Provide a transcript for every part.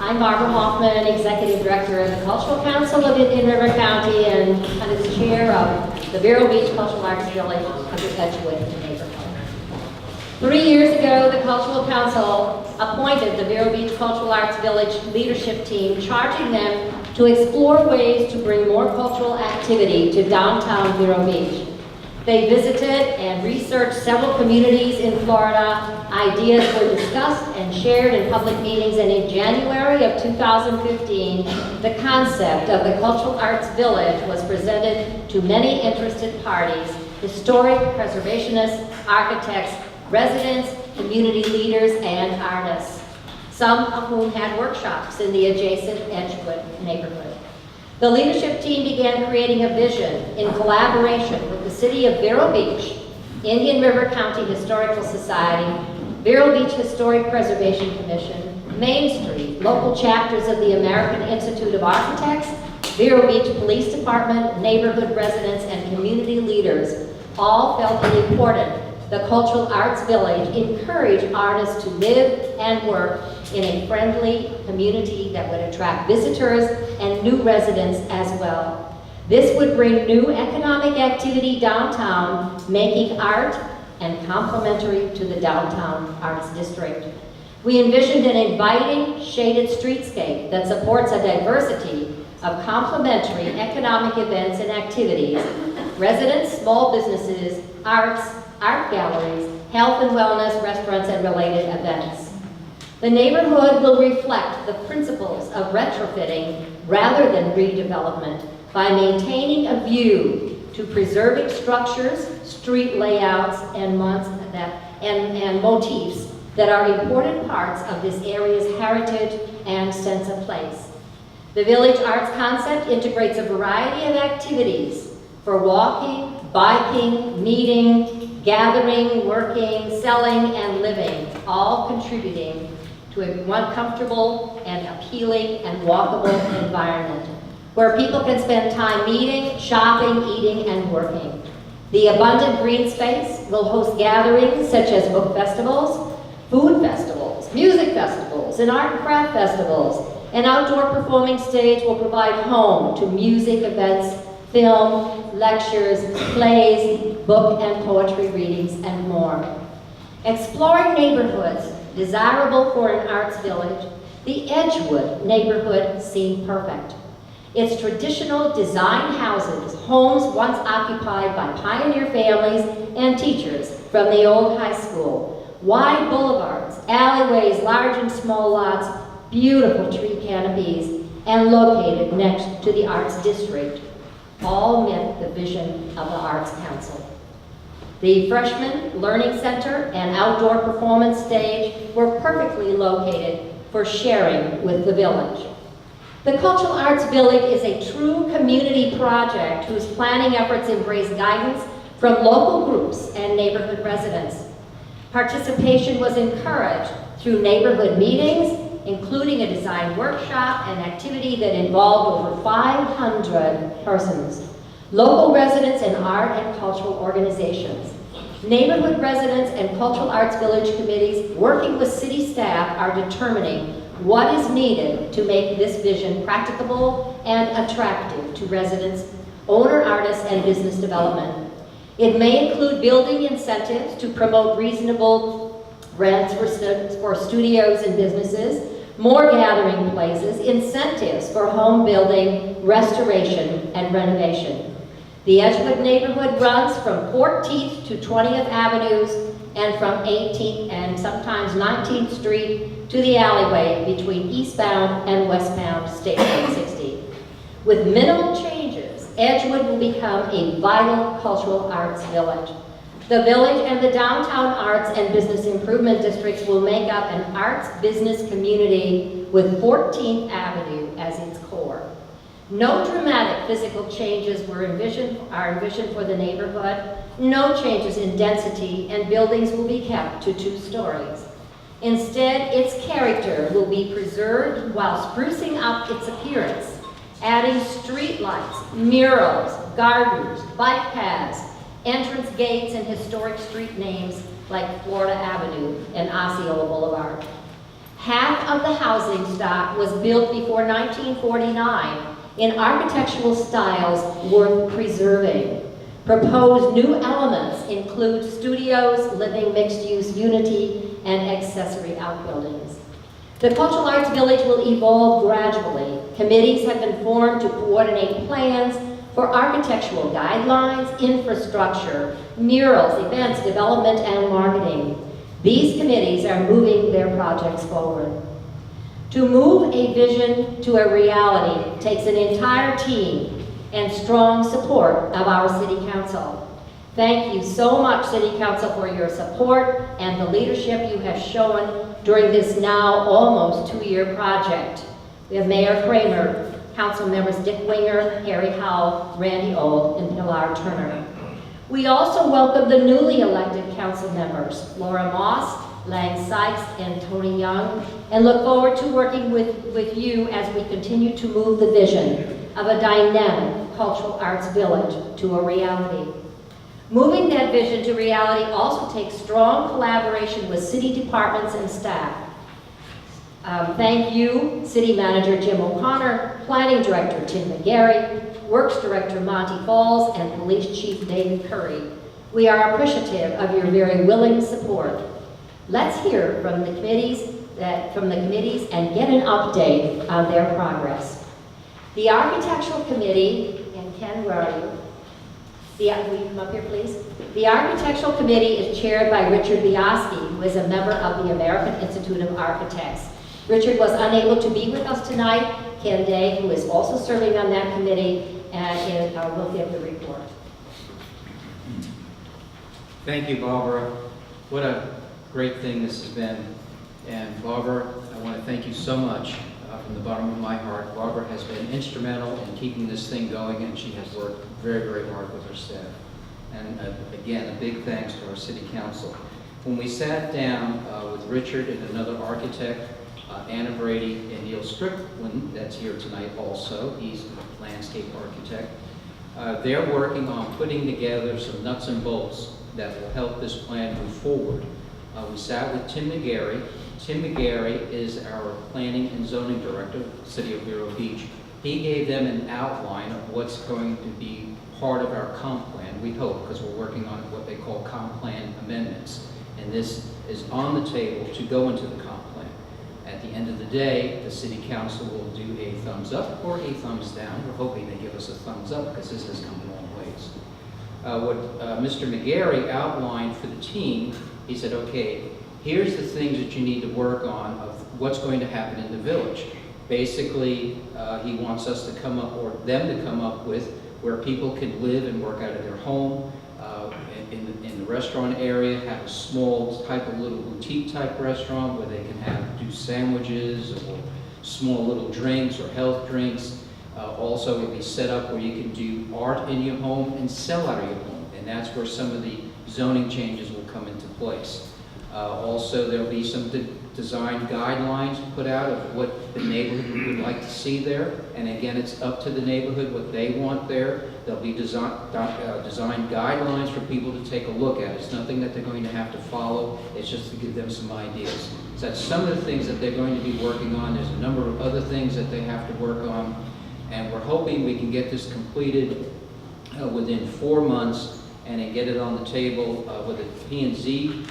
I'm Barbara Hoffman, Executive Director of the Cultural Council of Indian River County and kind of the chair of the Vero Beach Cultural Arts Village of the Edgewood neighborhood. 3 years ago, the Cultural Council appointed the Vero Beach Cultural Arts Village leadership team, charging them to explore ways to bring more cultural activity to downtown Vero Beach. They visited and researched several communities in Florida. Ideas were discussed and shared in public meetings, and in January of 2015, the concept of the Cultural Arts Village was presented to many interested parties: historic preservationists, architects, residents, community leaders, and artists, some of whom had workshops in the adjacent Edgewood neighborhood. The leadership team began creating a vision in collaboration with the City of Vero Beach, Indian River County Historical Society, Vero Beach Historic Preservation Commission, Main Street, local chapters of the American Institute of Architects, Vero Beach Police Department, neighborhood residents, and community leaders. All felt it important the Cultural Arts Village encourage artists to live and work in a friendly community that would attract visitors and new residents as well. This would bring new economic activity downtown, making art and complementary to the downtown arts district. We envisioned an inviting, shaded streetscape that supports a diversity of complementary economic events and activities: residents, small businesses, arts, art galleries, health and wellness, restaurants, and related events. The neighborhood will reflect the principles of retrofitting rather than redevelopment by maintaining a view to preserving structures, street layouts, and motifs that are important parts of this area's heritage and sense of place. The Village Arts concept integrates a variety of activities for walking, biking, meeting, gathering, working, selling, and living, all contributing to one comfortable and appealing and walkable environment where people can spend time meeting, shopping, eating, and working. The abundant green space will host gatherings such as book festivals, food festivals, music festivals, and art and craft festivals. An outdoor performing stage will provide home to music events, film, lectures, plays, book and poetry readings, and more. Exploring neighborhoods desirable for an arts village, the Edgewood neighborhood seemed perfect. Its traditional design houses, homes once occupied by pioneer families and teachers from the old high school, wide boulevards, alleyways, large and small lots, beautiful tree canopies, and located next to the Arts District, all met the vision of the Arts Council. The Freshman Learning Center and outdoor performance stage were perfectly located for sharing with the village. The Cultural Arts Village is a true community project whose planning efforts embrace guidance from local groups and neighborhood residents. Participation was encouraged through neighborhood meetings, including a design workshop and activity that involved over 500 persons, local residents and art and cultural organizations. Neighborhood residents and Cultural Arts Village committees working with city staff are determining what is needed to make this vision practicable and attractive to residents, owner artists, and business development. It may include building incentives to promote reasonable rents for studios and businesses, more gathering places, incentives for home building, restoration, and renovation. The Edgewood neighborhood runs from 14th to 20th Avenues and from 18th and sometimes 19th Street to the alleyway between eastbound and westbound State Road 60. With minimal changes, Edgewood will become a vital cultural arts village. The village and the downtown arts and business improvement districts will make up an arts business community with 14th Avenue as its core. No dramatic physical changes are envisioned for the neighborhood. No changes in density, and buildings will be kept to 2 stories. Instead, its character will be preserved while sprucing up its appearance, adding street lights, murals, gardens, bike paths, entrance gates, and historic street names like Florida Avenue and Osceola Boulevard. Half of the housing stock was built before 1949 in architectural styles worth preserving. Proposed new elements include studios, living mixed-use unity, and accessory outbuildings. The Cultural Arts Village will evolve gradually. Committees have been formed to coordinate plans for architectural guidelines, infrastructure, murals, events, development, and marketing. These committees are moving their projects forward. To move a vision to a reality takes an entire team and strong support of our City Council. Thank you so much, City Council, for your support and the leadership you have shown during this now almost 2-year project. We have Mayor Kramer, Council members Dick Winger, Harry Howell, Randy Old, and Pilar Turner. We also welcome the newly elected council members, Laura Moss, Lang Sykes, and Tony Young, and look forward to working with you as we continue to move the vision of a dynamic cultural arts village to a reality. Moving that vision to reality also takes strong collaboration with city departments and staff. Thank you, City Manager Jim O'Connor, Planning Director Tim McGarry, Works Director Monty Falls, and Police Chief David Curry. We are appreciative of your very willing support. Let's hear from the committees and get an update on their progress. The Architectural Committee, and Ken, where are you? Will you come up here, please? The Architectural Committee is chaired by Richard Biaski, who is a member of the American Institute of Architects. Richard was unable to be with us tonight. Ken Day, who is also serving on that committee, and will give the report. Thank you, Barbara. What a great thing this has been. And Barbara, I want to thank you so much from the bottom of my heart. Barbara has been instrumental in keeping this thing going, and she has worked very, very hard with her staff. And again, a big thanks to our City Council. When we sat down with Richard and another architect, Anna Brady and Neil Strickland, that's here tonight also, he's a landscape architect, they're working on putting together some nuts and bolts that will help this plan move forward. We sat with Tim McGarry. Tim McGarry is our Planning and Zoning Director of the City of Vero Beach. He gave them an outline of what's going to be part of our comp plan, we hope, because we're working on what they call comp plan amendments. And this is on the table to go into the comp plan. At the end of the day, the City Council will do a thumbs up or a thumbs down. We're hoping they give us a thumbs up because this has come a long ways. What Mr. McGarry outlined for the team, he said, okay, here's the things that you need to work on of what's going to happen in the village. Basically, he wants us to come up, or them to come up with, where people can live and work out of their home, in the restaurant area, have a small type of little boutique type restaurant where they can do sandwiches or small little drinks or health drinks. Also, it'll be set up where you can do art in your home and sell out of your home, and that's where some of the zoning changes will come into place. Also, there'll be some design guidelines put out of what the neighborhood would like to see there, and again, it's up to the neighborhood what they want there. There'll be design guidelines for people to take a look at. It's nothing that they're going to have to follow. It's just to give them some ideas. So that's some of the things that they're going to be working on. There's a number of other things that they have to work on, and we're hoping we can get this completed within 4 months and then get it on the table with the P&Z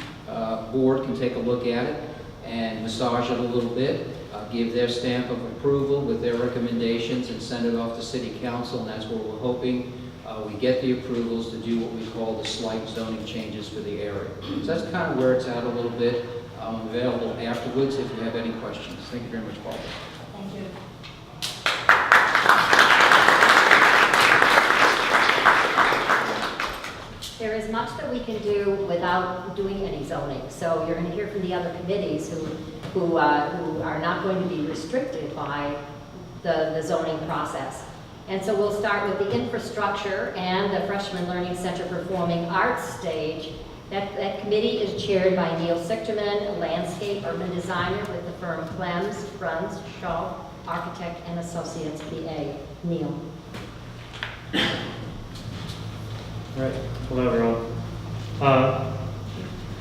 board can take a look at it and massage it a little bit, give their stamp of approval with their recommendations and send it off to City Council, and that's where we're hoping we get the approvals to do what we call the slight zoning changes for the area. So that's kind of where it's at a little bit. I'm available afterwards if you have any questions. Thank you very much, Barbara. Thank you. There is much that we can do without doing any zoning. So you're going to hear from the other committees who are not going to be restricted by the zoning process. And so we'll start with the infrastructure and the Freshman Learning Center Performing Arts stage. That committee is chaired by Neil Sichterman, a landscape urban designer with the firm Clems, Bruns, Shaw, Architect and Associates, PA. Neil. All right. Hello, everyone.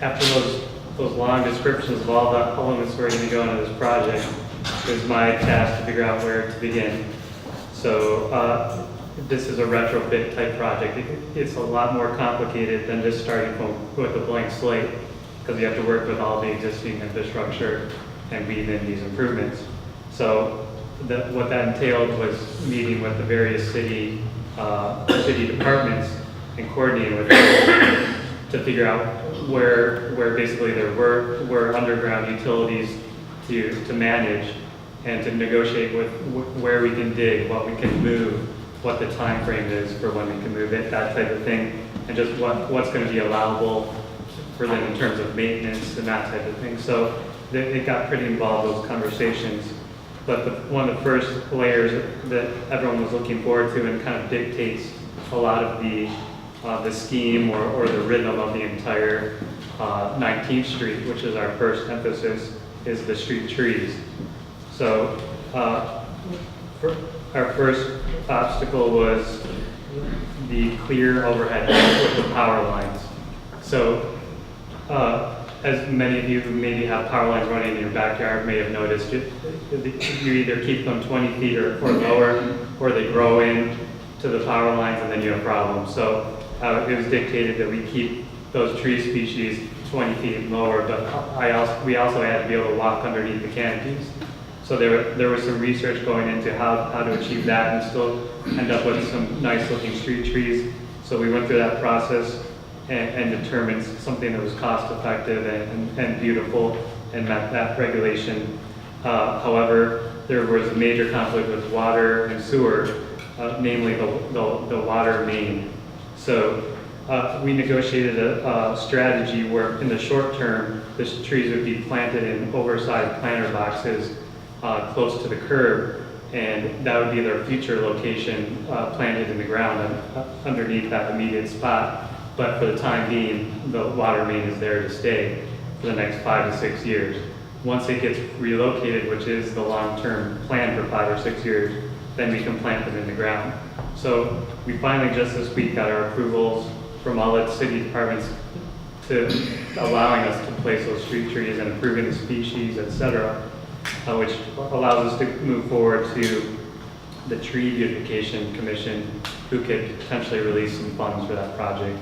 After those those long descriptions of all the elements we're going to go into this project, it was my task to figure out where to begin. So this is a retrofit type project. It's a lot more complicated than just starting with a blank slate, because you have to work with all the existing infrastructure and weave in these improvements. So what that entailed was meeting with the various city departments and coordinating with them to figure out where basically there were underground utilities to manage and to negotiate with where we can dig, what we can move, what the time frame is for when we can move it, that type of thing, and just what's going to be allowable for them in terms of maintenance and that type of thing. So it got pretty involved, those conversations. But one of the first layers that everyone was looking forward to and kind of dictates a lot of the scheme or the rhythm of the entire 19th Street, which is our first emphasis, is the street trees. So our first obstacle was the clear overhead with the power lines. So as many of you who maybe have power lines running in your backyard may have noticed, you either keep them 20 feet or lower, or they grow in to the power lines and then you have problems. So it was dictated that we keep those tree species 20 feet and lower, but we also had to be able to walk underneath the canopies. So there was some research going into how to achieve that and still end up with some nice looking street trees. So we went through that process and determined something that was cost effective and beautiful and met that regulation. However, there was a major conflict with water and sewer, namely the water main. So we negotiated a strategy where in the short term, the trees would be planted in oversized planter boxes close to the curb, and that would be their future location planted in the ground underneath that immediate spot. But for the time being, the water main is there to stay for the next 5 to 6 years. Once it gets relocated, which is the long-term plan for 5 or 6 years, then we can plant them in the ground. So we finally just this week got our approvals from all the city departments to allowing us to place those street trees and approving the species, et cetera, which allows us to move forward to the Tree Beautification Commission, who could potentially release some funds for that project.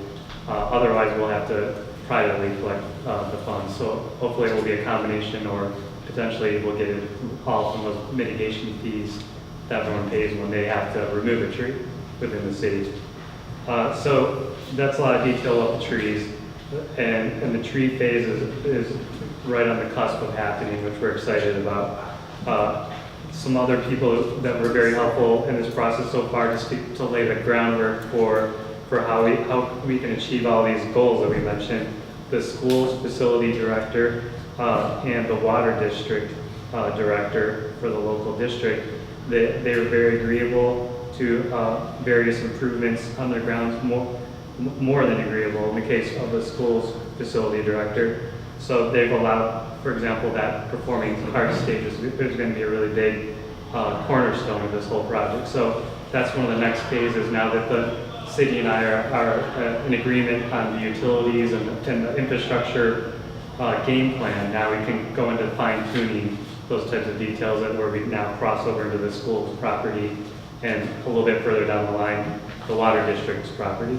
Otherwise, we'll have to privately collect the funds. So hopefully it will be a combination, or potentially we'll get it all from those mitigation fees that everyone pays when they have to remove a tree within the city. So that's a lot of detail of the trees. And the tree phase is right on the cusp of happening, which we're excited about. Some other people that were very helpful in this process so far to lay the groundwork for how we can achieve all these goals that we mentioned. The school's facility director and the water district director for the local district, they were very agreeable to various improvements on the grounds, more than agreeable in the case of the school's facility director. So they've allowed, for example, that performing arts stage is going to be a really big cornerstone of this whole project. So that's one of the next phases now that the city and I are in agreement on the utilities and the infrastructure game plan. Now we can go into fine-tuning those types of details where we now cross over into the school's property and a little bit further down the line, the water district's property.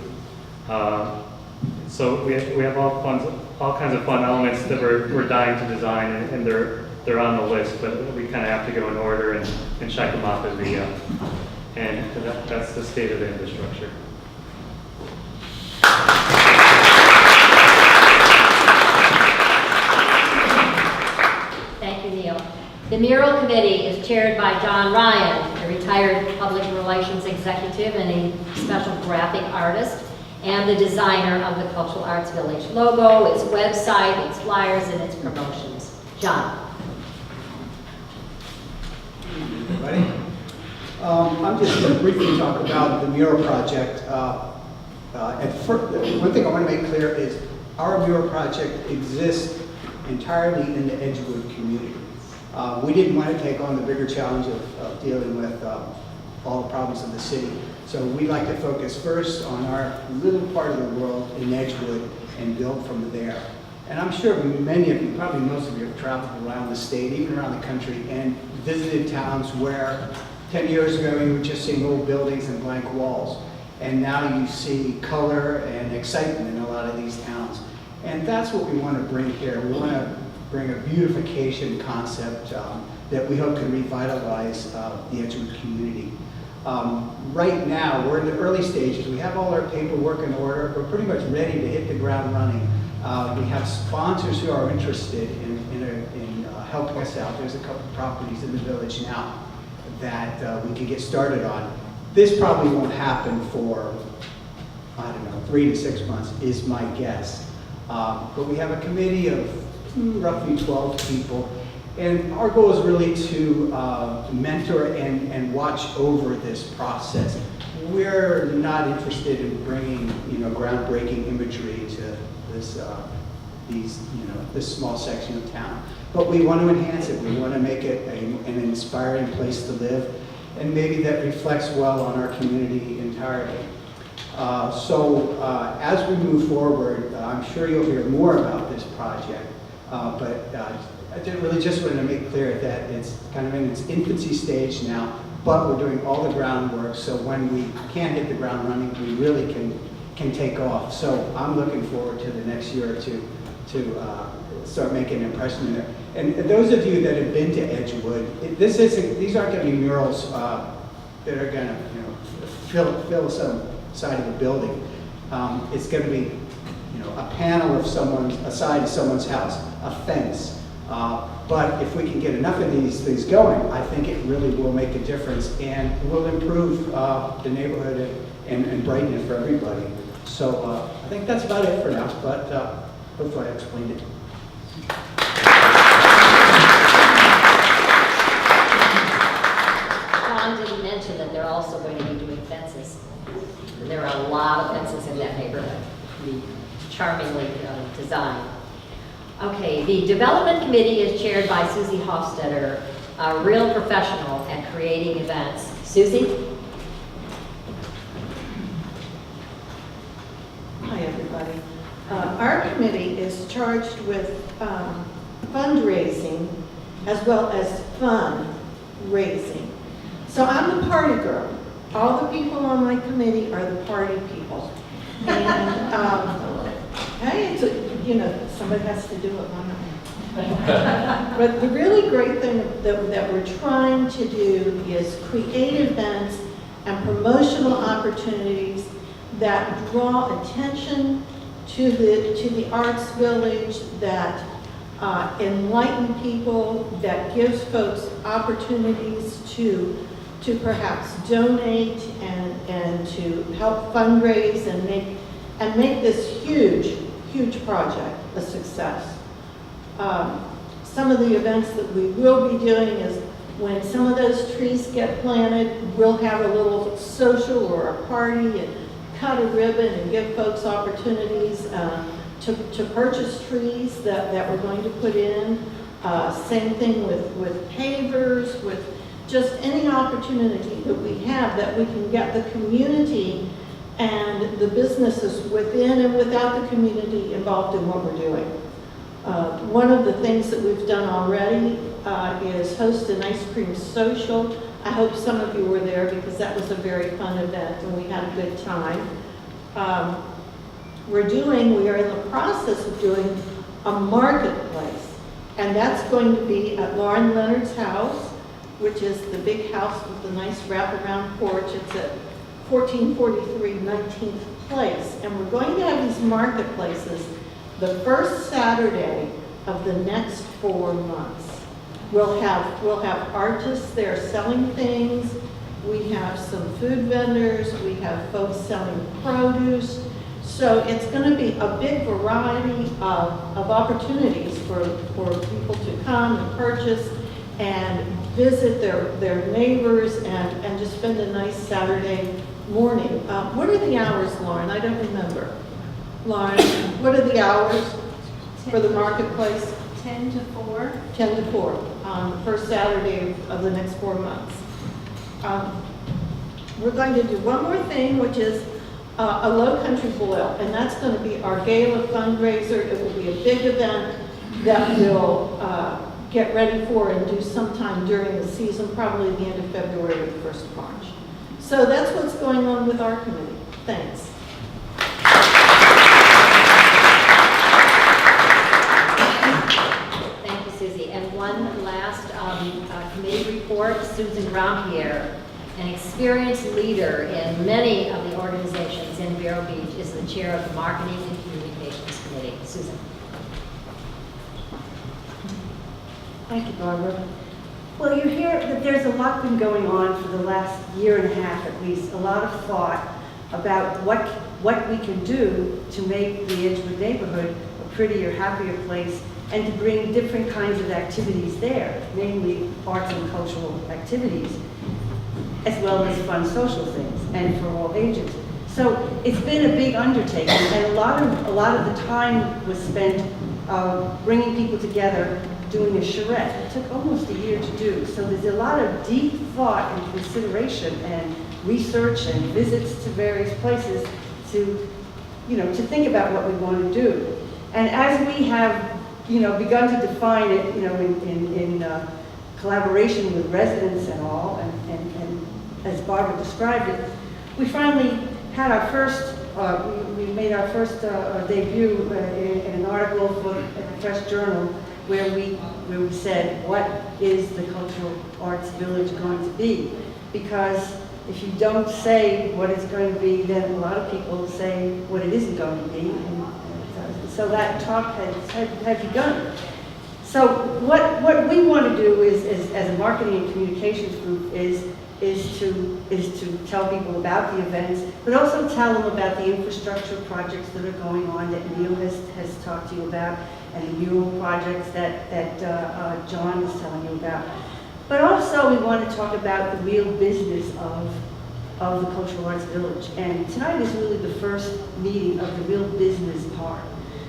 So we have all kinds of fun elements that we're dying to design, and they're on the list, but we kind of have to go in order and check them off as we go. And that's the state of the infrastructure. Thank you, Neil. The mural committee is chaired by John Ryan, a retired public relations executive and a special graphic artist, and the designer of the Cultural Arts Village logo, its website, its flyers, and its promotions. John. Everybody? I'm just going to briefly talk about the mural project. One thing I want to make clear is our mural project exists entirely in the Edgewood community. We didn't want to take on the bigger challenge of dealing with all the problems of the city. So we like to focus first on our little part of the world in Edgewood and build from there. And I'm sure many of you, probably most of you, have traveled around the state, even around the country, and visited towns where 10 years ago you were just seeing old buildings and blank walls. And now you see color and excitement in a lot of these towns. And that's what we want to bring here. We want to bring a beautification concept that we hope can revitalize the Edgewood community. Right now, we're in the early stages. We have all our paperwork in order. We're pretty much ready to hit the ground running. We have sponsors who are interested in helping us out. There's a couple of properties in the village now that we can get started on. This probably won't happen for, I don't know, 3 to 6 months is my guess. But we have a committee of roughly 12 people. And our goal is really to mentor and watch over this process. We're not interested in bringing, groundbreaking imagery to this, this small section of town. But we want to enhance it. We want to make it an inspiring place to live, and maybe that reflects well on our community entirely. As we move forward, I'm sure you'll hear more about this project, but I really just wanted to make clear that it's kind of in its infancy stage now, but we're doing all the groundwork, so when we can hit the ground running, we really can take off. So I'm looking forward to the next year or two to start making an impression there. And those of you that have been to Edgewood, these aren't going to be murals that are going to fill some side of the building. It's going to be a panel of a side of someone's house, a fence. But if we can get enough of these things going, I think it really will make a difference and will improve the neighborhood and brighten it for everybody. So I think that's about it for now, but hopefully I explained it. John didn't mention that they're also going to be doing fences. There are a lot of fences in that neighborhood, charmingly designed. Okay, the development committee is chaired by Susie Hofstetter, a real professional at creating events. Susie? Hi, everybody. Our committee is charged with fundraising as well as fun raising. So I'm the party girl. All the people on my committee are the party people. And hey, somebody has to do it, why not? But the really great thing that we're trying to do is create events and promotional opportunities that draw attention to the arts village, that enlighten people, that gives folks opportunities to perhaps donate and to help fundraise and make this huge project a success. Some of the events that we will be doing is when some of those trees get planted, we'll have a little social or a party and cut a ribbon and give folks opportunities to purchase trees that we're going to put in. Same thing with pavers, with just any opportunity that we have that we can get the community and the businesses within and without the community involved in what we're doing. One of the things that we've done already is host an ice cream social. I hope some of you were there because that was a very fun event and we had a good time. We are in the process of doing a marketplace, and that's going to be at Lauren Leonard's house, which is the big house with the nice wraparound porch. It's at 1443 19th Place, and we're going to have these marketplaces the first Saturday of the next 4 months. We'll have artists there selling things. We have some food vendors. We have folks selling produce. So it's going to be a big variety of opportunities for people to come and purchase and visit their neighbors and just spend a nice Saturday morning. What are the hours, Lauren? I don't remember. Lauren, what are the hours for the marketplace? 10 to 4. 10 to 4 on the first Saturday of the next 4 months. We're going to do one more thing, which is a Low Country Boil, and that's going to be our gala fundraiser. It will be a big event that we'll get ready for and do sometime during the season, probably the end of February or the 1st of March. So that's what's going on with our committee. Thanks. Thank you, Susie. And one last committee report, Susan Grandpierre, an experienced leader in many of the organizations in Vero Beach, is the chair of the Marketing and Communications Committee. Susan. Thank you, Barbara. Well, you hear that there's a lot been going on for the last year and a half at least, a lot of thought about what we can do to make the Edgewood neighborhood a prettier, happier place, and to bring different kinds of activities there, namely arts and cultural activities, as well as fun social things, and for all ages. So it's been a big undertaking, and a lot of the time was spent bringing people together, doing a charrette. It took almost a year to do. So there's a lot of deep thought and consideration and research and visits to various places to think about what we want to do. And as we have, begun to define it, in collaboration with residents and all, and as Barbara described it, we finally had our first, we made our first debut in an article for the Fresh Journal where we said, what is the Cultural Arts Village going to be? Because if you don't say what it's going to be, then a lot of people say what it isn't going to be. And so that talk had begun. So what we want to do is as a marketing and communications group is to tell people about the events, but also tell them about the infrastructure projects that are going on that Neil has talked to you about, and the mural projects that John is telling you about. But also we want to talk about the real business of the Cultural Arts Village. And tonight is really the first meeting of the real business part.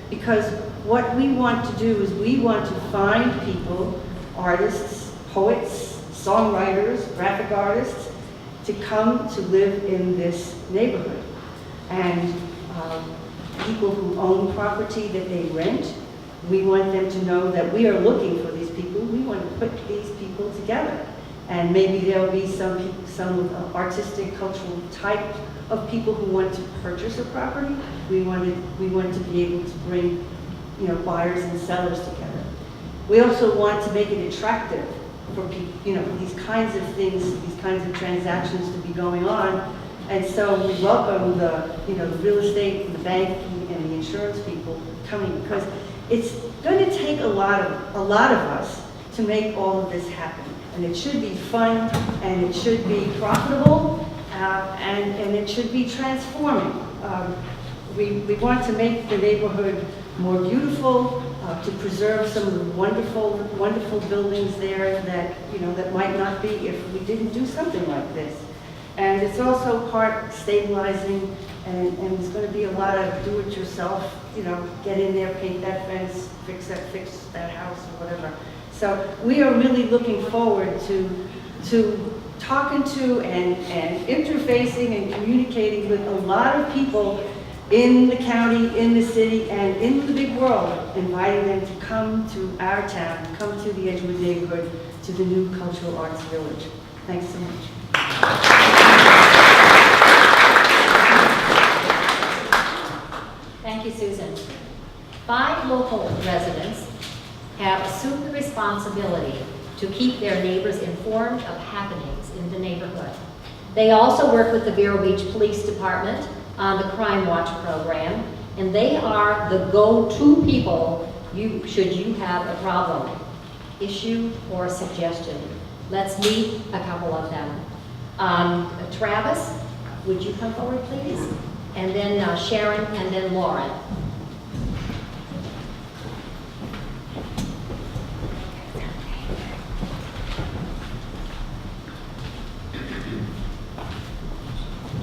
Because what we want to do is we want to find people, artists, poets, songwriters, graphic artists, to come to live in this neighborhood. And people who own property that they rent, we want them to know that we are looking for these people. We want to put these people together. And maybe there'll be some artistic, cultural type of people who want to purchase a property. We want to be able to bring, buyers and sellers together. We also want to make it attractive for people, for these kinds of things, these kinds of transactions to be going on. And so we welcome the real estate, the bank, and the insurance people coming, because it's going to take a lot of us to make all of this happen. And it should be fun, and it should be profitable, and it should be transforming. We want to make the neighborhood more beautiful, to preserve some of the wonderful buildings there that might not be if we didn't do something like this. And it's also part stabilizing, and there's going to be a lot of do-it-yourself, get in there, paint that fence, fix that house, or whatever. So we are really looking forward to talking to and interfacing and communicating with a lot of people in the county, in the city, and in the big world, inviting them to come to our town, come to the Edgewood neighborhood, to the new Cultural Arts Village. Thanks so much. Thank you, Susan. 5 local residents have assumed the responsibility to keep their neighbors informed of happenings in the neighborhood. They also work with the Vero Beach Police Department on the Crime Watch program, and they are the go-to people should you have a problem, issue, or suggestion. Let's meet a couple of them. Travis, would you come forward, please? And then Sharon, and then Lauren.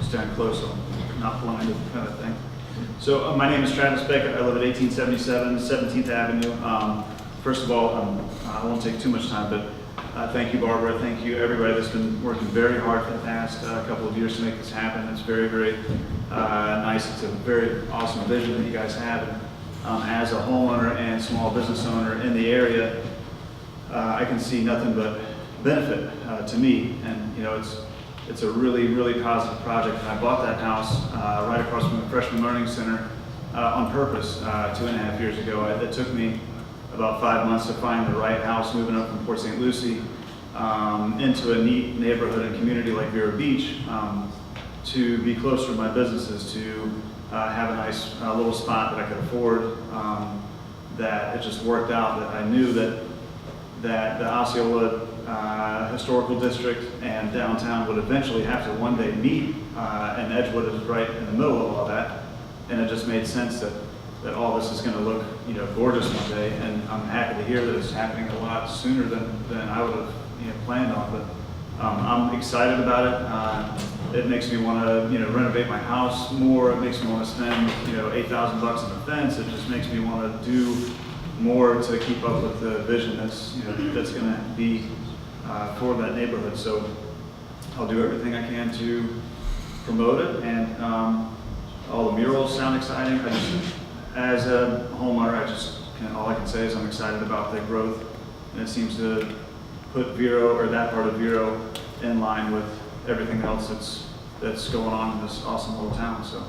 Stand close, so I'm not blinded, kind of thing. So my name is Travis Beckett. I live at 1877 17th Avenue. First of all, I won't take too much time, but Thank you, Barbara. Thank you, everybody that's been working very hard for the past couple of years to make this happen. It's very, very nice. It's a very awesome vision that you guys have. And, as a homeowner and small business owner in the area, I can see nothing but benefit to me. And it's a really, really positive project. And I bought that house right across from the Freshman Learning Center on purpose 2.5 years ago. It took me about 5 months to find the right house, moving up from Port St. Lucie into a neat neighborhood and community like Vero Beach, to be closer to my businesses, to have a nice little spot that I could afford, that it just worked out, that I knew that the Osceola Historical District and downtown would eventually have to one day meet, and Edgewood is right in the middle of all that, and it just made sense that all this is going to look, gorgeous one day, and I'm happy to hear that it's happening a lot sooner than I would have planned on. But I'm excited about it. It makes me want to renovate my house more. It makes me want to spend $8,000 on the fence. It just makes me want to do more to keep up with the vision that's that's going to be for that neighborhood. So I'll do everything I can to promote it, and all the murals sound exciting. As a homeowner, all I can say is I'm excited about the growth, and it seems to put Vero, or that part of Vero, in line with everything else that's going on in this awesome little town. So,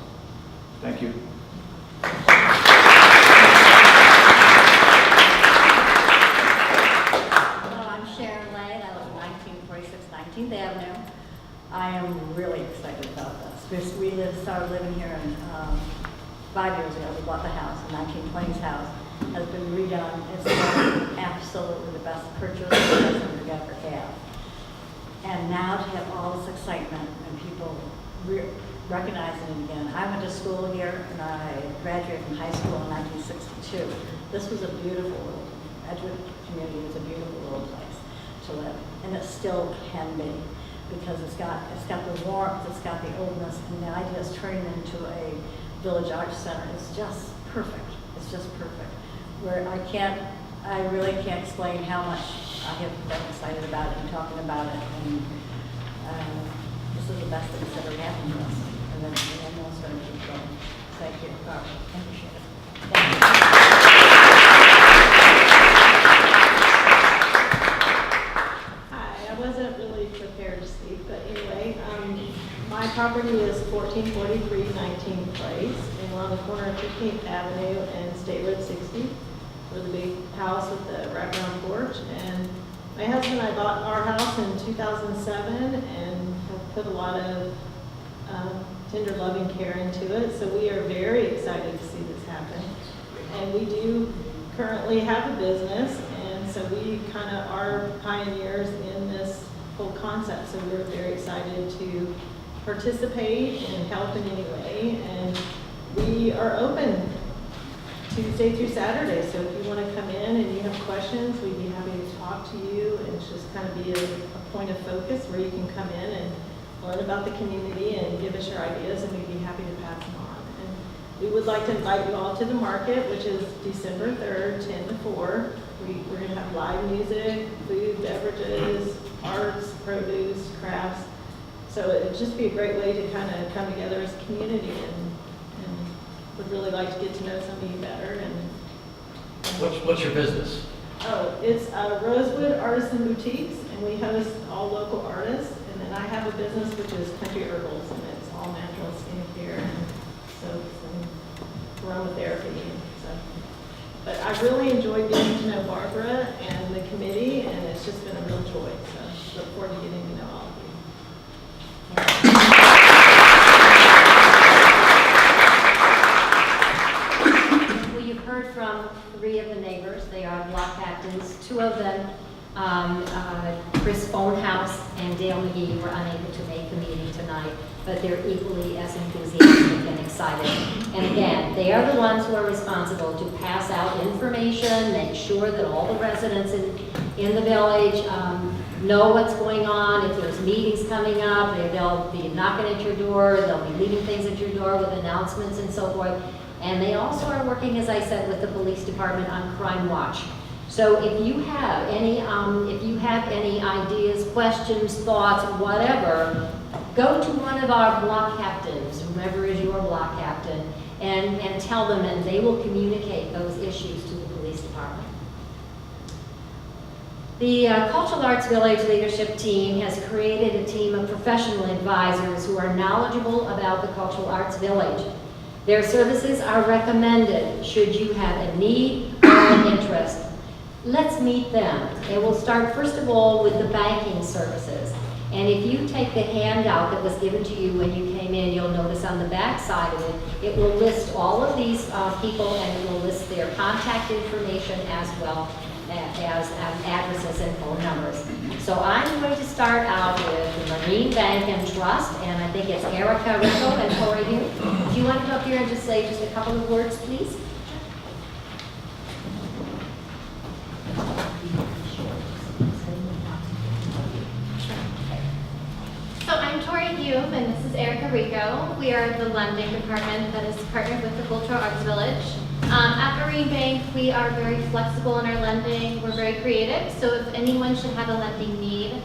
thank you. Hello, I'm Sharon Lane. I live at 1946 19th Avenue. I am really excited about this. We started living here in 5 years ago. We bought the house, the 1920s house, has been redone. It's been absolutely the best purchase we could ever have. And now to have all this excitement and people recognizing it again. I went to school here and I graduated from high school in 1962. This was a beautiful, Edgewood community was a beautiful little place to live. And it still can be, because it's got the warmth, it's got the oldness, and the idea is turning it into a Village Arts Center. It's just perfect. It's just perfect. I really can't explain how much I have been excited about it and talking about it. And this is the best thing that's ever happened to us. And then I know it's going to keep going. Thank you. I appreciate it. Thank you. Hi, I wasn't really prepared to speak, but anyway, my property is 1443 19th Place, and we're on the corner of 15th Avenue and State Road 60. We're the big house with the wraparound porch, and my husband and I bought our house in 2007 and have put a lot of tender loving care into it, so we are very excited to see this happen. And we do currently have a business, and so we kind of are pioneers in this whole concept, so we're very excited to participate and help in any way. And we are open Tuesday through Saturday, so if you want to come in and you have questions, we'd be happy to talk to you and just kind of be a point of focus where you can come in and learn about the community and give us your ideas, and we'd be happy to pass them on. And we would like to invite you all to the market, which is December 3rd, 10 to 4. We're going to have live music, food, beverages, arts, produce, crafts. So it'd just be a great way to kind of come together as a community, and would really like to get to know some of you better. And What's your business? Oh, it's Rosewood Artisan Boutiques, and we host all local artists. And then I have a business which is Country Herbals, and it's all natural skincare and soaps and aromatherapy. And so, but I really enjoyed getting to know Barbara and the committee, and it's just been a real joy. So look forward to getting to know all of you. Well, you've heard from 3 of the neighbors. They are block captains. 2 of them, Chris Phonehouse and Dale McGee, were unable to make the meeting tonight, but they're equally as enthusiastic and excited. And again, they are the ones who are responsible to pass out information, make sure that all the residents in the village know what's going on. If there's meetings coming up, they'll be knocking at your door, they'll be leaving things at your door with announcements and so forth. And they also are working, as I said, with the police department on Crime Watch. So if you have any ideas, questions, thoughts, whatever, go to one of our block captains, whomever is your block captain, and tell them, and they will communicate those issues to the police department. The Cultural Arts Village leadership team has created a team of professional advisors who are knowledgeable about the Cultural Arts Village. Their services are recommended should you have a need or an interest. Let's meet them. And we'll start first of all with the banking services. And if you take the handout that was given to you when you came in, you'll notice on the back side of it, it will list all of these people, and it will list their contact information as well as addresses and phone numbers. So I'm going to start out with the Marine Bank and Trust, and I think it's Erica Rico and Tori here. If you want to come up here and just say just a couple of words, please. So I'm Tori Hume, and this is Erica Rico. We are the lending department that is partnered with the Cultural Arts Village. At Marine Bank, we are very flexible in our lending. We're very creative, so if anyone should have a lending need,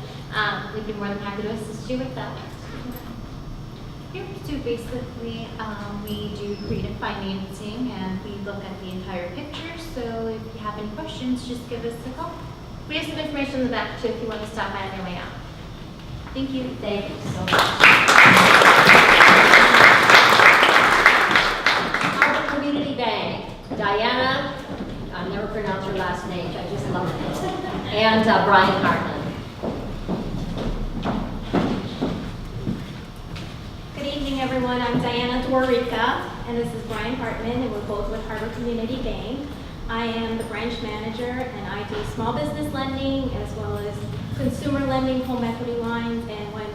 we'd be more than happy to assist you with that. Yep, so basically, we do creative financing, and we look at the entire picture, so if you have any questions, just give us a call. We have some information in the back, too, if you want to stop by on your way out. Thank you. Thank you so much. Harbor Community Bank, Diana, I'll never pronounce her last name, I just love it. And Brian Hartman. Good evening, everyone. I'm Diana Dwarica, and this is Brian Hartman, and we're both with Harbor Community Bank. I am the branch manager, and I do small business lending as well as consumer lending, home equity lines. And when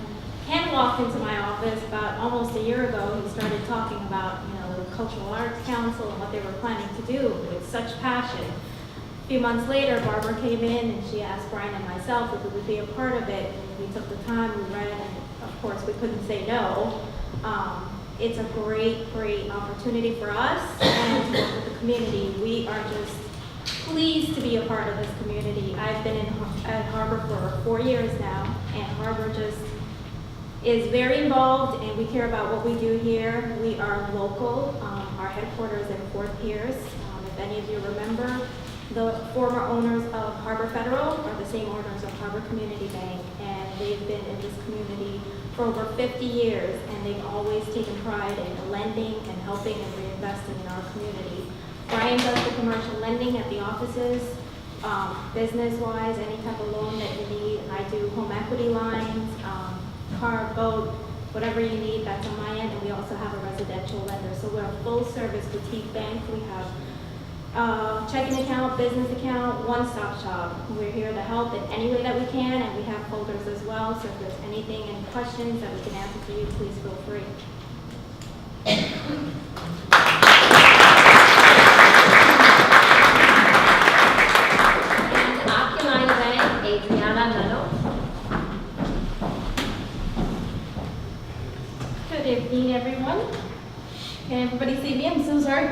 Ken walked into my office about almost a year ago, he started talking about, the Cultural Arts Council and what they were planning to do with such passion. A few months later, Barbara came in and she asked Brian and myself if we would be a part of it. And we took the time, we read, and of course we couldn't say no. It's a great opportunity for us and to work with the community. We are just pleased to be a part of this community. I've been at Harbor for 4 years now, and Harbor just is very involved, and we care about what we do here. We are local. Our headquarters in Fort Pierce. If any of you remember, the former owners of Harbor Federal are the same owners of Harbor Community Bank, and they've been in this community for over 50 years, and they've always taken pride in lending and helping and reinvesting in our community. Brian does the commercial lending at the offices, business-wise, any type of loan that you need. I do home equity lines, car, boat, whatever you need, that's on my end. And we also have a residential lender. So we're a full-service boutique bank. We have checking account, business account, one-stop shop. We're here to help in any way that we can, and we have folders as well. So if there's anything, any questions that we can answer for you, please feel free. Good evening, everyone. Can everybody see me? I'm so sorry.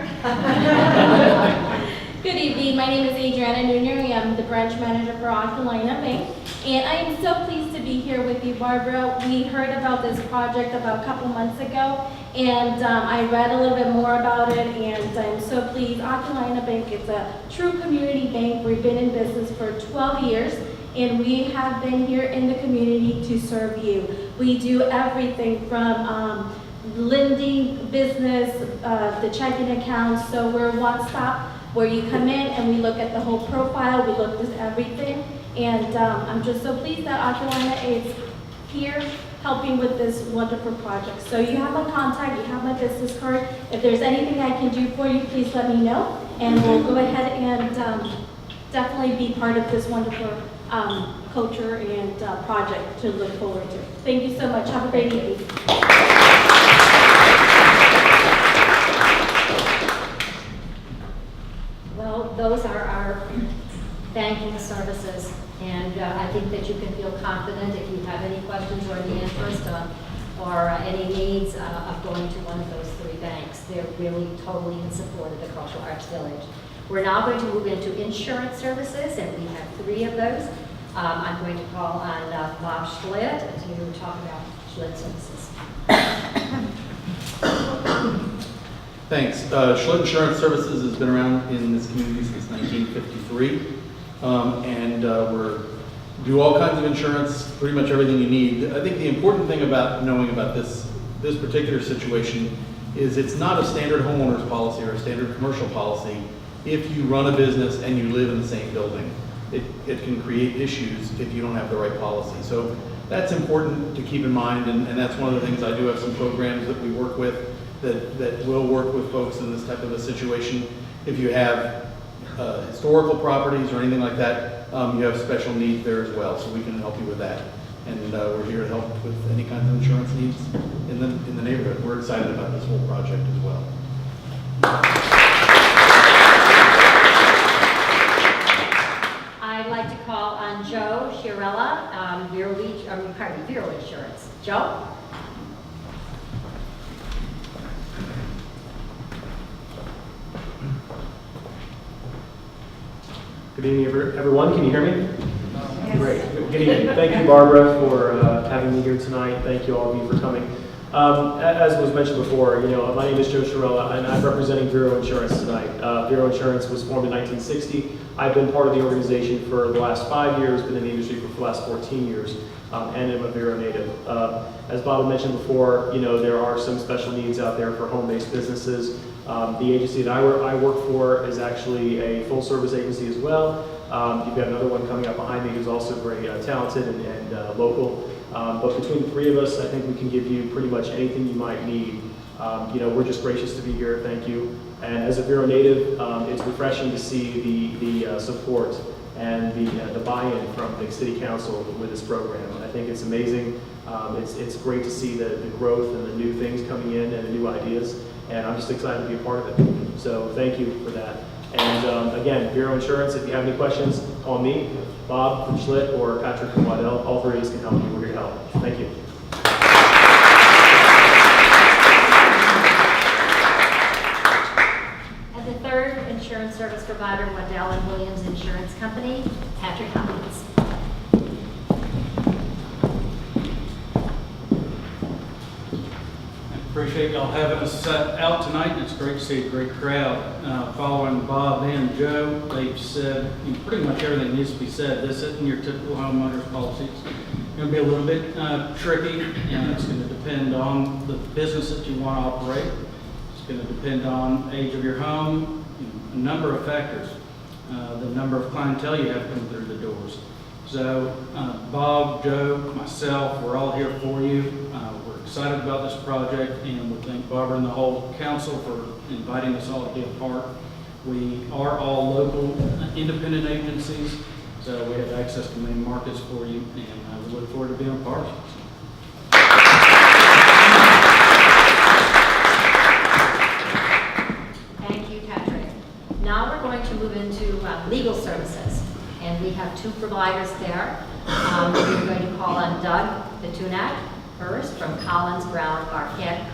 Good evening. My name is Adriana Nuno. I am the branch manager for Oculina Bank. And I am so pleased to be here with you, Barbara. We heard about this project about a couple months ago, and I read a little bit more about it, and I'm so pleased. Oculina Bank is a true community bank. We've been in business for 12 years. And we have been here in the community to serve you. We do everything from lending, business, the checking accounts. So we're one-stop where you come in and we look at the whole profile. We look at everything. And I'm just so pleased that Oculina is here helping with this wonderful project. So you have my contact, you have my business card. If there's anything I can do for you, please let me know. And we'll go ahead and definitely be part of this wonderful culture and project to look forward to. Thank you so much. Have a great evening. Well, those are our banking services, and I think that you can feel confident if you have any questions or any interest or any needs of going to one of those three banks. They're really totally in support of the Cultural Arts Village. We're now going to move into insurance services, and we have 3 of those. I'm going to call on Bob Schlitt to talk about Schlitt services. Thanks. Schlitt Insurance Services has been around in this community since 1953, and we do all kinds of insurance, pretty much everything you need. I think the important thing about knowing about this particular situation is it's not a standard homeowner's policy or a standard commercial policy. If you run a business and you live in the same building, it can create issues if you don't have the right policy. So that's important to keep in mind, and that's one of the things. I do have some programs that we work with that will work with folks in this type of a situation. If you have historical properties or anything like that, you have special needs there as well, so we can help you with that. And we're here to help with any kinds of insurance needs in the neighborhood. We're excited about this whole project as well. I'd like to call on Joe Chiarella, Vero Insurance. Joe? Good evening, everyone. Can you hear me? Yes. Great. Good evening. Thank you, Barbara, for having me here tonight. Thank you, all of you, for coming. As was mentioned before, my name is Joe Chiarella, and I'm representing Vero Insurance tonight. Vero Insurance was formed in 1960. I've been part of the organization for the last 5 years, been in the industry for the last 14 years, and am a Vero native. As Bob had mentioned before, there are some special needs out there for home-based businesses. The agency that I work for is actually a full-service agency as well. You've got another one coming up behind me who's also very talented and local. But between the 3 of us, I think we can give you pretty much anything you might need. We're just gracious to be here. Thank you. And as a Vero native, it's refreshing to see the support and the buy-in from the City Council with this program. I think it's amazing. It's great to see the growth and the new things coming in and the new ideas. And I'm just excited to be a part of it. So thank you for that. And again, Vero Insurance, if you have any questions, call me, Bob from Schlitt, or Patrick from Waddell. All 3 of us can help you. We're here to help. Thank you. And the 3rd insurance service provider, Waddell & Williams Insurance Company, Patrick Hopkins. Appreciate y'all having us out tonight. It's great to see a great crowd. Following Bob and Joe, they've said pretty much everything needs to be said. This isn't your typical homeowner's policy. It's going to be a little bit tricky, and it's going to depend on the business that you want to operate. It's going to depend on age of your home, a number of factors, the number of clientele you have coming through the doors. So Bob, Joe, myself, we're all here for you. We're excited about this project, and we thank Barbara and the whole council for inviting us all to be a part. We are all local independent agencies, so we have access to many markets for you, and we look forward to being a part of it. Thank you, Patrick. Now we're going to move into legal services, and we have 2 providers there. We're going to call on Doug Vitunak first from Collins, Brown, Marquette,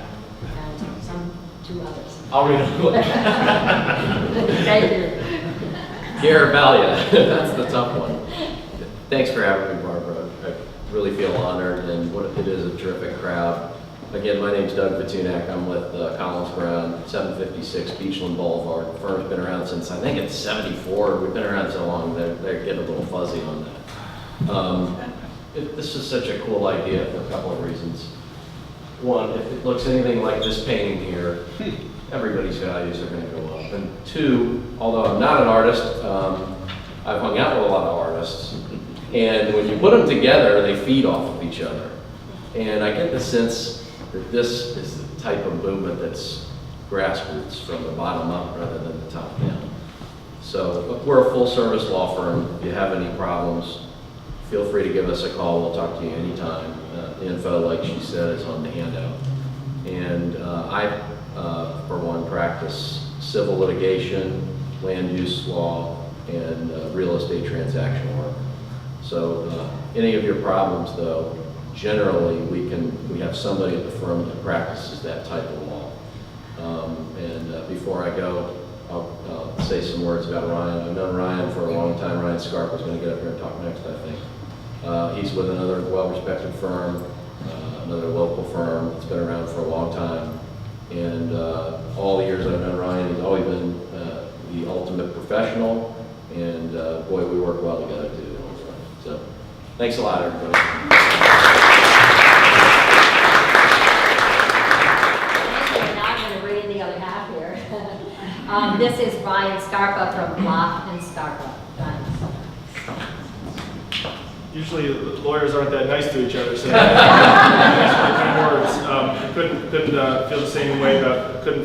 and some 2 others. I'll read it. Thank you. Garavalia, that's the tough one. Thanks for having me, Barbara. I really feel honored, and it is a terrific crowd. Again, my name's Doug Vitunak. I'm with Collins Brown, 756 Beachland Boulevard. The firm's been around since, I think it's 74. We've been around so long, they're getting a little fuzzy on that. This is such a cool idea for a couple of reasons. One, if it looks anything like this painting here, everybody's values are going to go up. And 2, although I'm not an artist, I've hung out with a lot of artists. And when you put them together, they feed off of each other. And I get the sense that this is the type of movement that's grassroots, from the bottom up rather than the top down. So we're a full service law firm. If you have any problems, feel free to give us a call. We'll talk to you anytime. Info, like she said, is on the handout. And I, for one, practice civil litigation, land use law, and real estate transaction work. So any of your problems, though, generally we have somebody at the firm that practices that type of law. Before I go, I'll say some words about Ryan. I've known Ryan for a long time. Ryan Scarpa is going to get up here and talk next, I think. He's with another well-respected firm, another local firm that's been around for a long time. And all the years I've known Ryan, he's always been the ultimate professional. And boy, we work well together too. So thanks a lot, everybody. This is Brian Scarpa from Block and Scarpa. Usually lawyers aren't that nice to each other, so words. Couldn't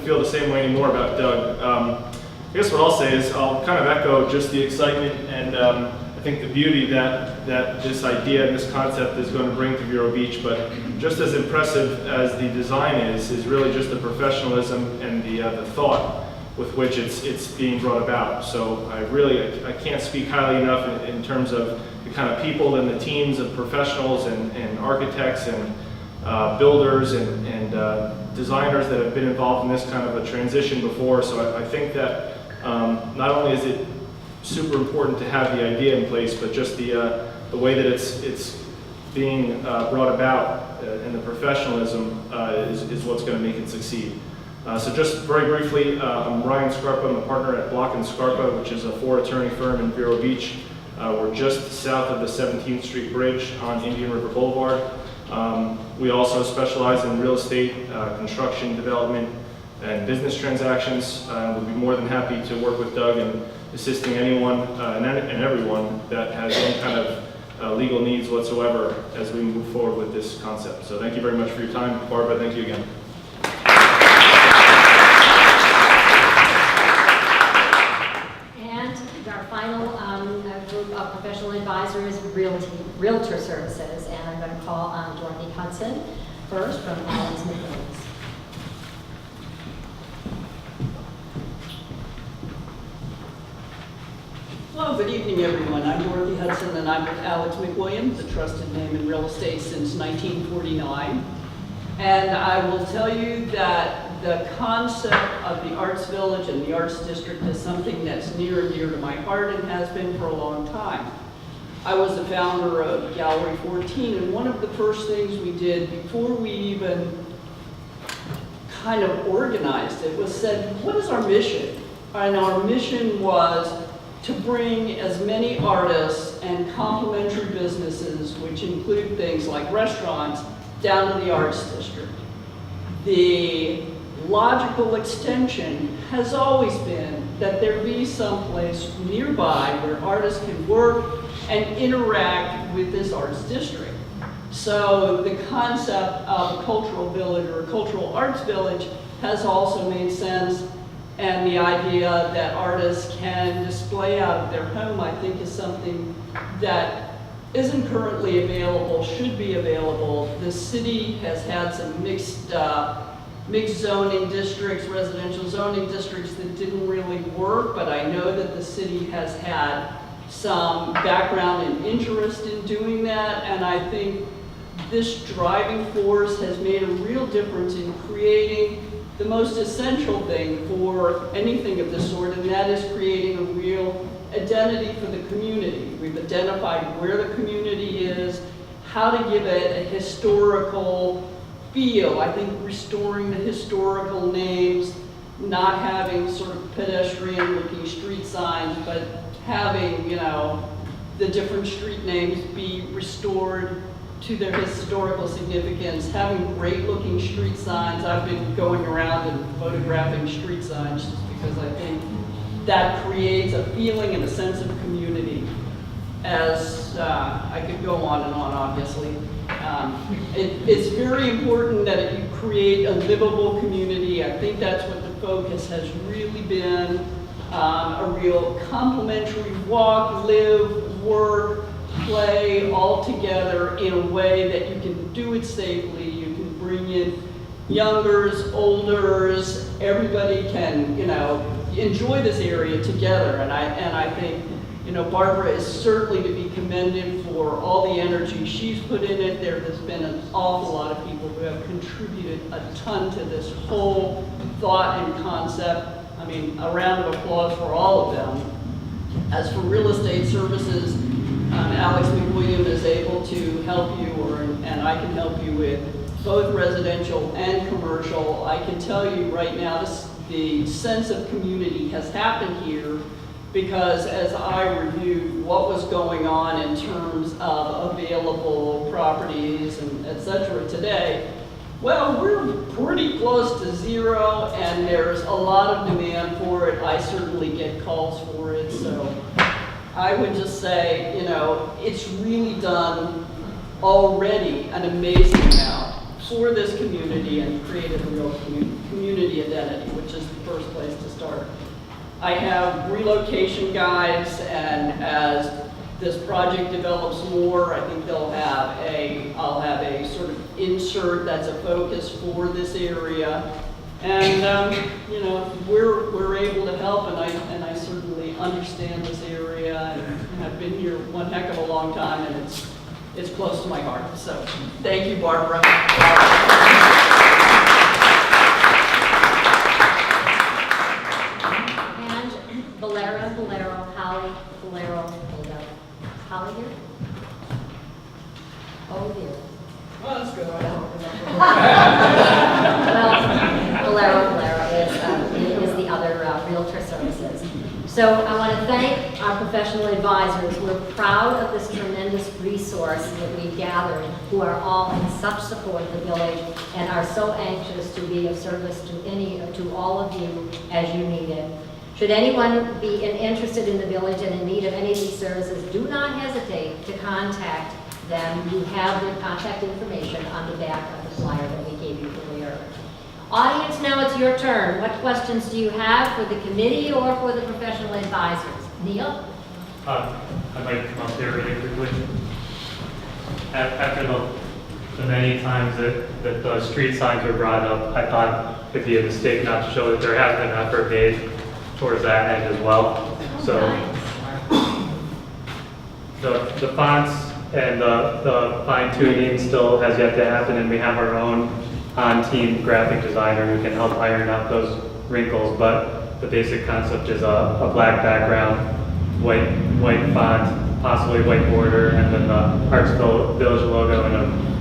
feel the same way anymore about Doug. I guess what I'll say is I'll kind of echo just the excitement and I think the beauty that this idea and this concept is going to bring to Vero Beach. But just as impressive as the design is really just the professionalism and the thought with which it's being brought about. So I can't speak highly enough in terms of the kind of people and the teams of professionals and architects and builders and designers that have been involved in this kind of a transition before. So I think that not only is it super important to have the idea in place, but just the way that it's being brought about and the professionalism is what's going to make it succeed. So just very briefly, I'm Ryan Scarpa. I'm a partner at Block & Scarpa, which is a 4-attorney firm in Vero Beach. We're just south of the 17th Street Bridge on Indian River Boulevard. We also specialize in real estate, construction, development, and business transactions. We'd be more than happy to work with Doug in assisting anyone and everyone that has any kind of legal needs whatsoever as we move forward with this concept. So thank you very much for your time. Barbara, thank you again. Group of professional advisors, realtor services, and I'm going to call on Dorothy Hudson first from Allen's McWilliams. Well, good evening, everyone. I'm Dorothy Hudson, and I'm with Alex McWilliams, a trusted name in real estate since 1949. And I will tell you that the concept of the Arts Village and the Arts District is something that's near and dear to my heart and has been for a long time. I was the founder of Gallery 14, and one of the first things we did before we even kind of organized it was said, what is our mission? And our mission was to bring as many artists and complementary businesses, which include things like restaurants, down to the Arts District. The logical extension has always been that there be some place nearby where artists can work and interact with this arts district. So the concept of a cultural village or a cultural arts village has also made sense, and the idea that artists can display out of their home, I think, is something that isn't currently available, should be available. The city has had some mixed zoning districts, residential zoning districts that didn't really work, but I know that the city has had some background and interest in doing that, and I think this driving force has made a real difference in creating the most essential thing for anything of this sort, and that is creating a real identity for the community. We've identified where the community is, how to give it a historical feel. I think restoring the historical names, not having sort of pedestrian-looking street signs, but having, the different street names be restored to their historical significance, having great-looking street signs. I've been going around and photographing street signs just because I think that creates a feeling and a sense of community. As I could go on and on, obviously. It's very important that you create a livable community. I think that's what the focus has really been. A real complementary walk, live, work, play all together in a way that you can do it safely. You can bring in youngers, olders, everybody can, enjoy this area together. And I think, Barbara is certainly to be commended for all the energy she's put in it. There has been an awful lot of people who have contributed a ton to this whole thought and concept. mean, a round of applause for all of them. As for real estate services, Alex McWilliam is able to help you, and I can help you with both residential and commercial. I can tell you right now, the sense of community has happened here because as I reviewed what was going on in terms of available properties and et cetera today, well, we're pretty close to zero, and there's a lot of demand for it. I certainly get calls for it, so I would just say, you know, it's really done already an amazing amount for this community and created a real community identity, which is the first place to start. I have relocation guides, and as this project develops more, I think I'll have a sort of insert that's a focus for this area. And you know, we're able to help, and I certainly understand this area, and I've been here one heck of a long time, and it's close to my heart. So thank you, Barbara. And Valero, Holly, Holly here? Oh dear. Well, that's good. Well, Valero is the other realtor services. So I want to thank our professional advisors. We're proud of this tremendous resource that we've gathered, who are all in such support of the village and are so anxious to be of service to all of you as you need it. Should anyone be interested in the village and in need of any of these services, do not hesitate to contact them. You have their contact information on the back of the flyer that we gave you earlier. Audience, now it's your turn. What questions do you have for the committee or for the professional advisors? Neil? I'd like to come up here really quickly. After the many times that the street signs were brought up, I thought it'd be a mistake not to show that there has been effort made towards that end as well. So the fonts and the fine tuning still has yet to happen, and we have our own on-team graphic designer who can help iron out those wrinkles, but the basic concept is a black background, white font, possibly white border, and then the Hartsville Village logo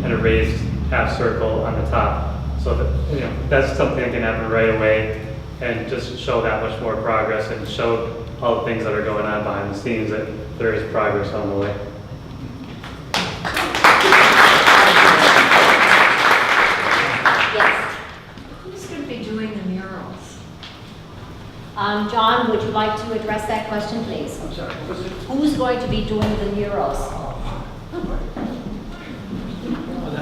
and a raised half circle on the top. So that, you know, that's something that can happen right away and just show that much more progress and show all the things that are going on behind the scenes that there is progress on the way. Who's going to be doing the murals? John, would you like to address that question, please? I'm sorry. Who's going to be doing the murals?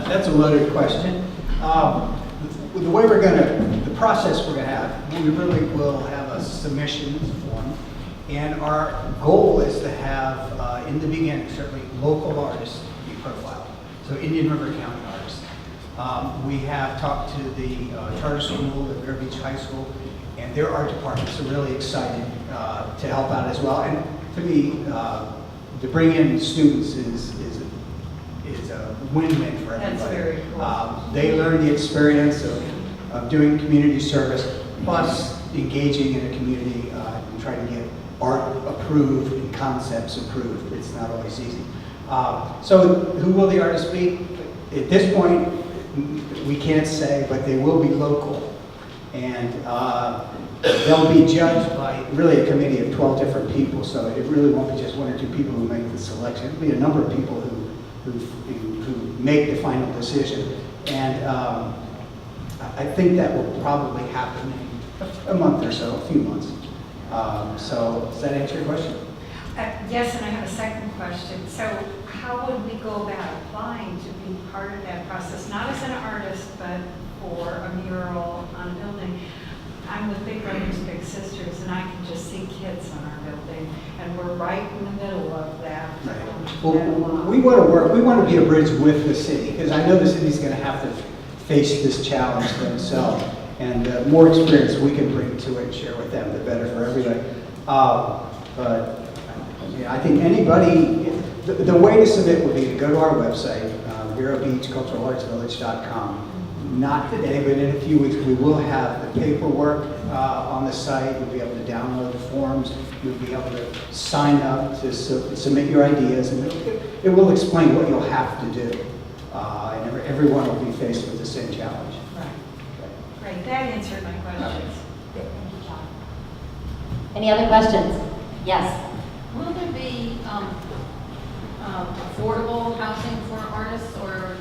That's a loaded question. The way the process we're going to have, we really will have a submission form, and our goal is to have, in the beginning, certainly local artists be profiled, so Indian River County artists. We have talked to the charter school at Vero Beach High School, and their art departments are really excited to help out as well. And to me, to bring in students is a win-win for everybody. That's very cool. They learn the experience of doing community service, plus engaging in a community and trying to get art approved and concepts approved. It's not always easy. So who will the artists be? At this point, we can't say, but they will be local. And they'll be judged by really a committee of 12 different people. So it really won't be just one or two people who make the selection. It'll be a number of people who make the final decision. And I think that will probably happen in a month or so, a few months. So does that answer your question? Yes, and I have a second question. So how would we go about applying to be part of that process? Not as an artist, but for a mural on a building. I'm with Big Brothers Big Sisters, and I can just see kids on our building, and we're right in the middle of that. Well, we want to work, we want to be a bridge with the city, because I know the city's going to have to face this challenge themselves, and the more experience we can bring to it and share with them, the better for everybody. But yeah, I think anybody, the way to submit would be to go to our website, VeroBeachCulturalArtsVillage.com. Not today, but in a few weeks, we will have the paperwork on the site. You'll be able to download the forms. You'll be able to sign up to submit your ideas, and it will explain what you'll have to do. And everyone will be faced with the same challenge. Right. Great, that answered my questions. Thank you, John. Any other questions? Yes. Will there be affordable housing for artists, or,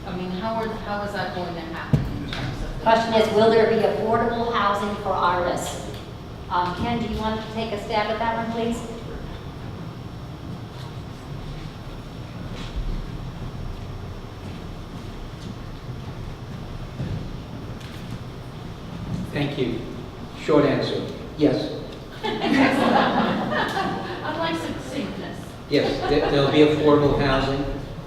I mean, how is that going to happen in terms of? Question is, will there be affordable housing for artists? Ken, do you want to take a stab at that one, please? Thank you. Short answer, yes. I'd like succinctness. Yes, there'll be affordable housing.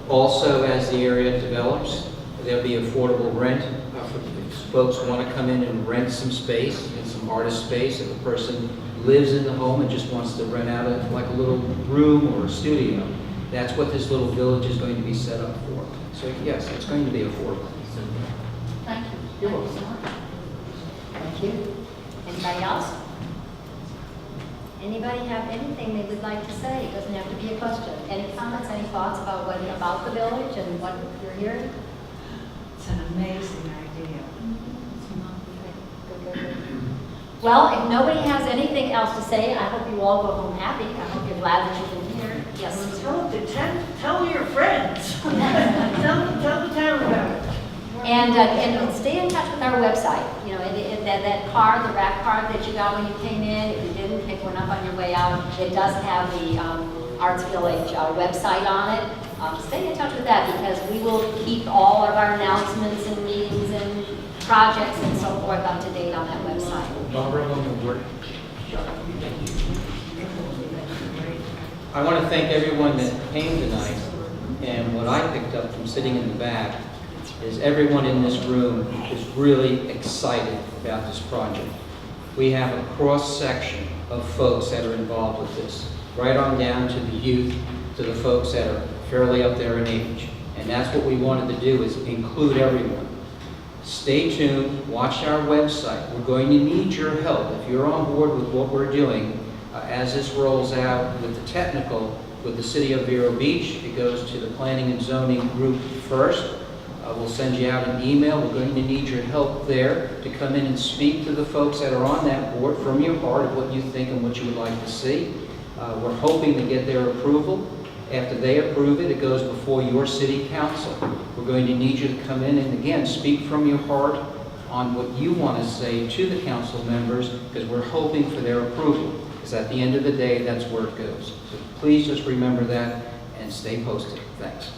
Also, as the area develops, there'll be affordable rent. If folks want to come in and rent some space, and some artist space, if a person lives in the home and just wants to rent out like a little room or a studio, that's what this little village is going to be set up for. So yes, it's going to be affordable. Thank you. You're Thank you welcome. so much. Thank you. Anybody else? Anybody have anything they would like to say? It doesn't have to be a question. Any comments, any thoughts about the village and what you're hearing? It's an amazing idea. Well, if nobody has anything else to say, I hope you all go home happy. I hope you're glad that you've been here. Yes. Tell your friends. tell the town about it. And stay in touch with our website. You know, that card, the wrap card that you got when you came in, if you didn't pick one up on your way out, it does have the Arts Village website on it. Stay in touch with that, because we will keep all of our announcements and meetings and projects and so forth up to date on that website. Barbara, on the word. I want to thank everyone that came tonight, and what I picked up from sitting in the back is everyone in this room is really excited about this project. We have a cross-section of folks that are involved with this, right on down to the youth, to the folks that are fairly up there in age. And that's what we wanted to do, is include everyone. Stay tuned, watch our website. We're going to need your help. If you're on board with what we're doing, as this rolls out with the technical, with the City of Vero Beach, it goes to the Planning and Zoning group first. We'll send you out an email. We're going to need your help there to come in and speak to the folks that are on that board from your heart of what you think and what you would like to see. We're hoping to get their approval. After they approve it, it goes before your city council. We're going to need you to come in and, again, speak from your heart on what you want to say to the council members, because we're hoping for their approval. Because at the end of the day, that's where it goes. So please just remember that and stay posted. Thanks.